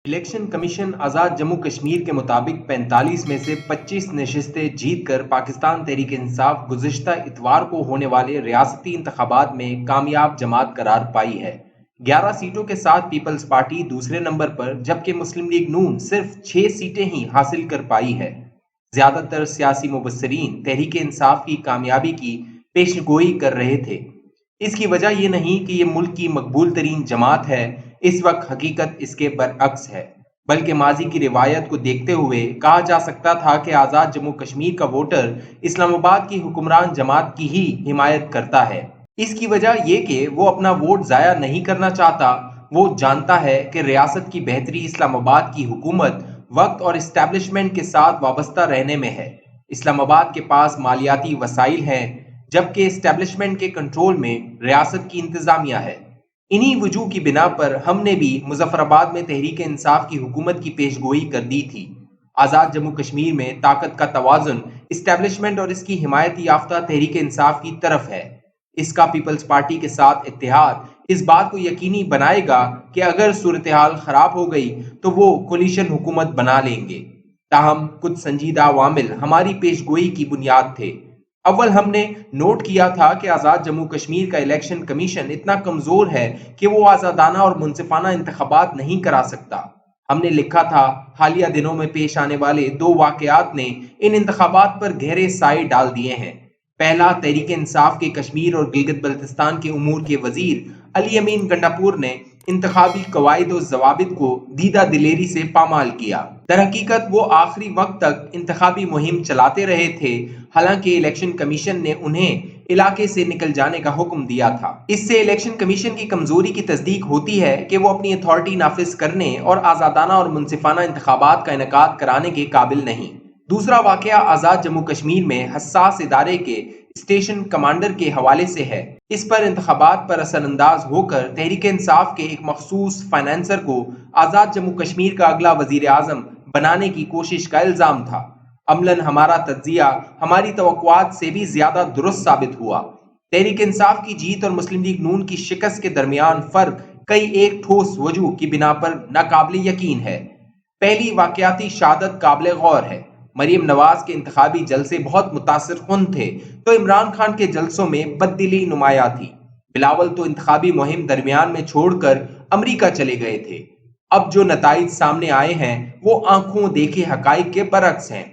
Election commission आज़ाद जम्मू कश्मीर के मुताबिक 45 में से 25 नशिस्तें जीत कर पाकिस्तान तहरीक इंसाफ गुज़िश्ता इतवार को होने वाले रियासती इंतखाबात में कामयाब जमात करार पाई है। 11 सीटों के साथ पीपल्स पार्टी दूसरे नंबर पर, जबकि मुस्लिम लीग नून सिर्फ 6 सीटें ही हासिल कर पाई है। ज्यादातर सियासी मुबस्सिरीन तहरीक इंसाफ की कामयाबी की पेशगोई कर रहे थे। इसकी वजह यह नहीं कि यह मुल्क की मकबूल तरीन जमात है, इस वक्त हकीकत इसके बरअक्स है, बल्कि माजी की रिवायत को देखते हुए कहा जा सकता था कि आज़ाद जम्मू कश्मीर का वोटर इस्लामाबाद की हुक्मरान जमात की ही हिमायत करता है। इसकी वजह यह कि वो अपना वोट ज़ाया नहीं करना चाहता। वो जानता है कि रियासत की बेहतरी इस्लामाबाद की हुकूमत, वक्त और इस्टेब्लिशमेंट के साथ वाबस्ता रहने में है। इस्लामाबाद के पास मालियाती वसाइल हैं, जबकि इस्टेब्लिशमेंट के कंट्रोल में रियासत की इंतजामिया है। इन्हीं वजूह की बिना पर हमने भी मुजफ्फराबाद में तहरीक इंसाफ की हुकूमत की पेशगोई कर दी थी। आज़ाद जम्मू कश्मीर में ताकत का तवाजुन इस्टेब्लिशमेंट और इसकी हिमायत याफ्ता तहरीक इंसाफ की तरफ है। इसका पीपल्स पार्टी के साथ इत्तेहाद इस बात को यकीनी बनाएगा कि अगर सूरत हाल खराब हो गई तो वो कोलिशन हुकूमत बना लेंगे। ताहम कुछ संजीदा अवामिल हमारी पेशगोई की बुनियाद थे। अव्वल हमने नोट किया था कि आज़ाद जम्मू कश्मीर का इलेक्शन कमीशन इतना कमजोर है कि वो आज़ादाना और मुनसिफाना इंतखाबात नहीं करा सकता। हमने लिखा था, हालिया दिनों में पेश आने वाले दो वाकयात ने इन इंतखाबात पर गहरे साए डाल दिए हैं। पहला, तहरीक इंसाफ के कश्मीर और गिलगित बल्तिस्तान के उमूर के वजीर अली अमीन गंडापुर ने इंतखाबी कवायद और जवाबित को दीदा दिलेरी से पामाल किया। दरहकीकत वो आखिरी वक्त तक इंतखाबी मुहिम चलाते रहे थे, हालांकि इलेक्शन कमीशन ने उन्हें इलाके से निकल जाने का हुक्म दिया था। इससे इलेक्शन कमीशन की कमजोरी की तस्दीक होती है कि वो अपनी अथॉरिटी नाफिज करने और आज़ादाना और मुनसिफाना इंतखाबात का इनेकाद कराने के काबिल नहीं। दूसरा वाकया आज़ाद जम्मू कश्मीर में हसास इदारे के स्टेशन कमांडर के हवाले से है। इस पर इंतखाबात पर असरअंदाज होकर तहरीक इंसाफ के एक मखसूस फाइनेंसर को आज़ाद जम्मू कश्मीर का अगला वजीर आज़म बनाने की कोशिश का इल्जाम था। अमलन हमारा तज्जिया हमारी तवक्कुआत से भी ज्यादा दुरुस्त साबित हुआ। तहरीक इंसाफ की जीत और मुस्लिम लीग नून की शिकस्त के दरमियान फर्क कई एक ठोस वजूह की बिना पर नाकाबिल यकीन है। पहली वाकयाती शहादत काबिल गौर है। मरीम नवाज के इंतखाबी जलसे बहुत मुतासिर कुन थे, तो इमरान खान के जलसों में बददिली नुमाया थी। बिलावल तो इंतखाबी मुहिम दरमियान में छोड़कर अमरीका चले गए थे। अब जो नताइज सामने आए हैं वो आंखों देखे हकाइक के बरक्स हैं।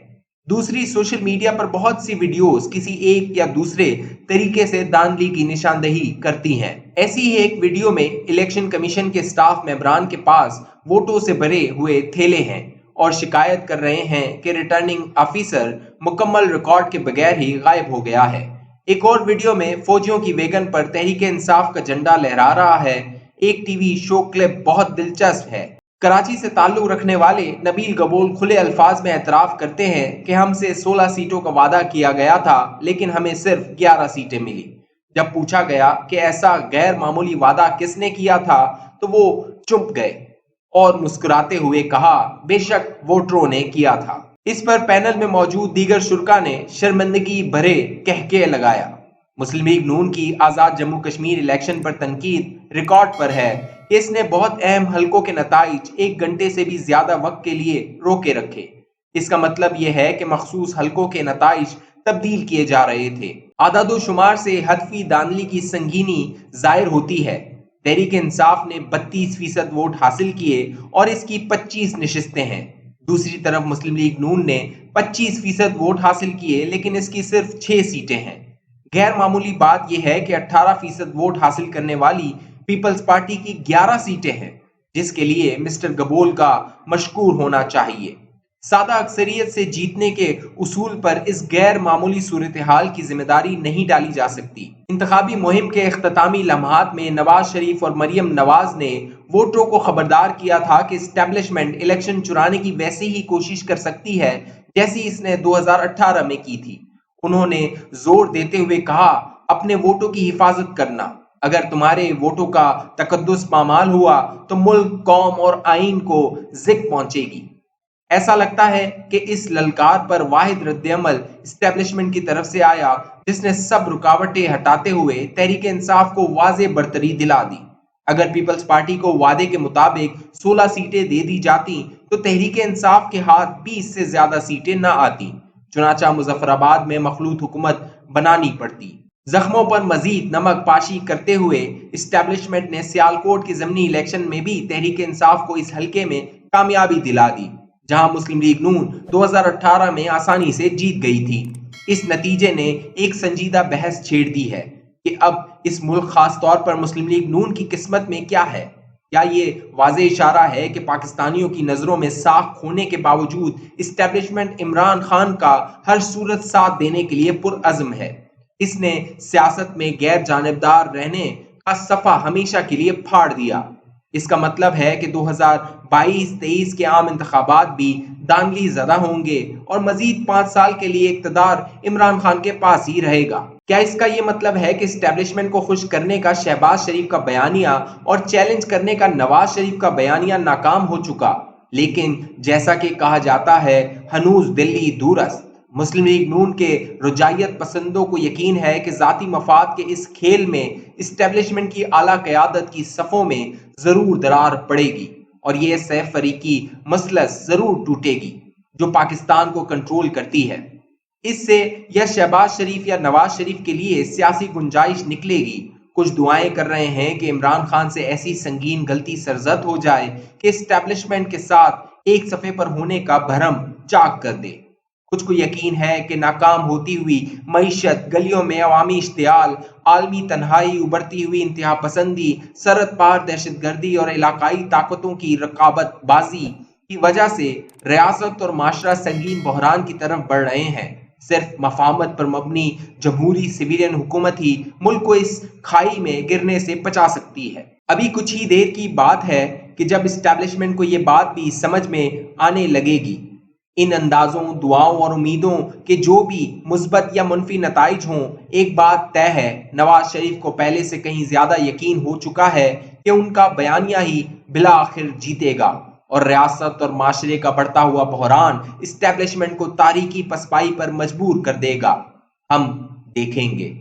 दूसरी, सोशल मीडिया पर बहुत सी वीडियोस किसी एक या दूसरे तरीके से दांधली की निशानदेही करती हैं। ऐसी ही एक वीडियो में इलेक्शन कमीशन के स्टाफ मेंबरान के पास वोटों से भरे हुए थैले हैं और शिकायत कर रहे हैं कि रिटर्निंग ऑफिसर मुकम्मल रिकॉर्ड के बगैर ही गायब हो गया है। एक और वीडियो में फौजियों की वैगन पर तहरीक इंसाफ का झंडा लहरा रहा है। एक टीवी शो क्लिप बहुत दिलचस्प है। कराची से ताल्लुक रखने वाले नबील गबोल खुले अल्फाज में एतराफ करते हैं कि हमसे 16 सीटों का वादा किया गया था, लेकिन हमें सिर्फ 11 सीटें मिली। जब पूछा गया कि ऐसा गैर मामूली वादा किसने किया था, तो वो चुप गए और मुस्कुराते हुए कहा, बेशक वोटरों ने किया था। इस पर पैनल में मौजूद दीगर शुरका ने शर्मिंदगी भरे कहके लगाया। मुस्लिम लीग नून की आज़ाद जम्मू कश्मीर इलेक्शन पर तनकीद रिकॉर्ड पर है कि इसने बहुत अहम हलकों के नताइज 1 घंटे से भी ज्यादा वक्त के लिए रोके रखे। इसका मतलब यह है कि मखसूस हलकों के नताइज तब्दील किए जा रहे थे। आदादो शुमार से हदफी दांधली की संगीनी जाहिर होती है। तहरीक इंसाफ ने 32% वोट हासिल किए और इसकी 25 नशिस्तें हैं। दूसरी तरफ मुस्लिम लीग नून ने 25% वोट हासिल किए, लेकिन इसकी सिर्फ 6 सीटें हैं। गैर मामूली बात यह है कि 18% वोट हासिल करने वाली पीपल्स पार्टी की 11 सीटें हैं, जिसके लिए मिस्टर गबोल का मशकूर होना चाहिए। सादा अक्सरियत से जीतने के उसूल पर इस गैर मामूली सूरत हाल की जिम्मेदारी नहीं डाली जा सकती। इंतखाबी मुहिम के इख्तितामी लम्हात में नवाज शरीफ और मरियम नवाज ने वोटरों को खबरदार किया था कि इस्टेब्लिशमेंट इलेक्शन चुराने की वैसी ही कोशिश कर सकती है जैसी इसने 2018 में की थी। उन्होंने जोर देते हुए कहा, अपने वोटों की हिफाजत करना। अगर तुम्हारे वोटों का तकद्दुस पामाल हुआ तो मुल्क, कौम और आइन को जिक पहुंचेगी। ऐसा लगता है कि इस ललकार पर वाहिद रद्द-ए-अमल इस्टेब्लिशमेंट की तरफ से आया, जिसने सब रुकावटें हटाते हुए तहरीक इंसाफ को वाज़े बरतरी दिला दी। اگر پیپلز پارٹی کو وعدے کے مطابق 16 سیٹیں دے دی جاتی تو تحریک انصاف کے ہاتھ 20 سے زیادہ سیٹیں نہ آتی، چنانچہ مظفر آباد میں مخلوط حکومت بنانی پڑتی۔ زخموں پر مزید نمک پاشی کرتے ہوئے اسٹیبلشمنٹ نے سیالکوٹ کی ضمنی الیکشن میں بھی تحریک انصاف کو اس حلقے میں کامیابی دلا دی، جہاں مسلم لیگ نون 2018 میں آسانی سے جیت گئی تھی۔ اس نتیجے نے ایک سنجیدہ بحث چھیڑ دی ہے کہ اب اس ملک خاص طور پر مسلم لیگ نون کی قسمت میں کیا ہے۔ کیا یہ واضح اشارہ ہے کہ پاکستانیوں کی نظروں میں ساکھ کھونے کے باوجود اسٹیبلشمنٹ عمران خان کا ہر صورت ساتھ دینے کے لیے پرعزم ہے؟ اس نے سیاست میں غیر جانبدار رہنے کا صفحہ ہمیشہ کے لیے پھاڑ دیا۔ اس کا مطلب ہے کہ 2022-23 کے عام انتخابات بھی دانلی زدہ ہوں گے اور مزید 5 سال کے لیے اقتدار عمران خان کے پاس ہی رہے گا۔ کیا اس کا یہ مطلب ہے کہ اسٹیبلشمنٹ کو خوش کرنے کا شہباز شریف کا بیانیہ اور چیلنج کرنے کا نواز شریف کا بیانیہ ناکام ہو چکا؟ لیکن جیسا کہ کہا جاتا ہے، ہنوز دلی دور است۔ مسلم لیگ نون کے رجعیت پسندوں کو یقین ہے کہ ذاتی مفاد کے اس کھیل میں اسٹیبلشمنٹ کی اعلیٰ قیادت کی صفوں میں ضرور درار پڑے گی اور یہ سہ فریقی مثلث ضرور ٹوٹے گی جو پاکستان کو کنٹرول کرتی ہے۔ اس سے یا شہباز شریف یا نواز شریف کے لیے سیاسی گنجائش نکلے گی۔ کچھ دعائیں کر رہے ہیں کہ عمران خان سے ایسی سنگین غلطی سرزد ہو جائے کہ اسٹیبلشمنٹ کے ساتھ ایک صفحے پر ہونے کا بھرم چاک کر دے۔ کچھ کو یقین ہے کہ ناکام ہوتی ہوئی معیشت، گلیوں میں عوامی اشتعال، عالمی تنہائی، ابھرتی ہوئی انتہا پسندی، سرحد پار دہشت گردی اور علاقائی طاقتوں کی رقابت بازی کی وجہ سے ریاست اور معاشرہ سنگین بحران کی طرف بڑھ رہے ہیں۔ صرف مفاہمت پر مبنی جمہوری سویلین حکومت ہی ملک کو اس کھائی میں گرنے سے بچا سکتی ہے۔ ابھی کچھ ہی دیر کی بات ہے کہ جب اسٹیبلشمنٹ کو یہ بات بھی سمجھ میں آنے لگے گی۔ ان اندازوں، دعاؤں اور امیدوں کے جو بھی مثبت یا منفی نتائج ہوں، ایک بات طے ہے، نواز شریف کو پہلے سے کہیں زیادہ یقین ہو چکا ہے کہ ان کا بیانیہ ہی بالآخر جیتے گا اور ریاست اور معاشرے کا بڑھتا ہوا بحران اسٹیبلشمنٹ کو تاریخی پسپائی پر مجبور کر دے گا۔ ہم دیکھیں گے۔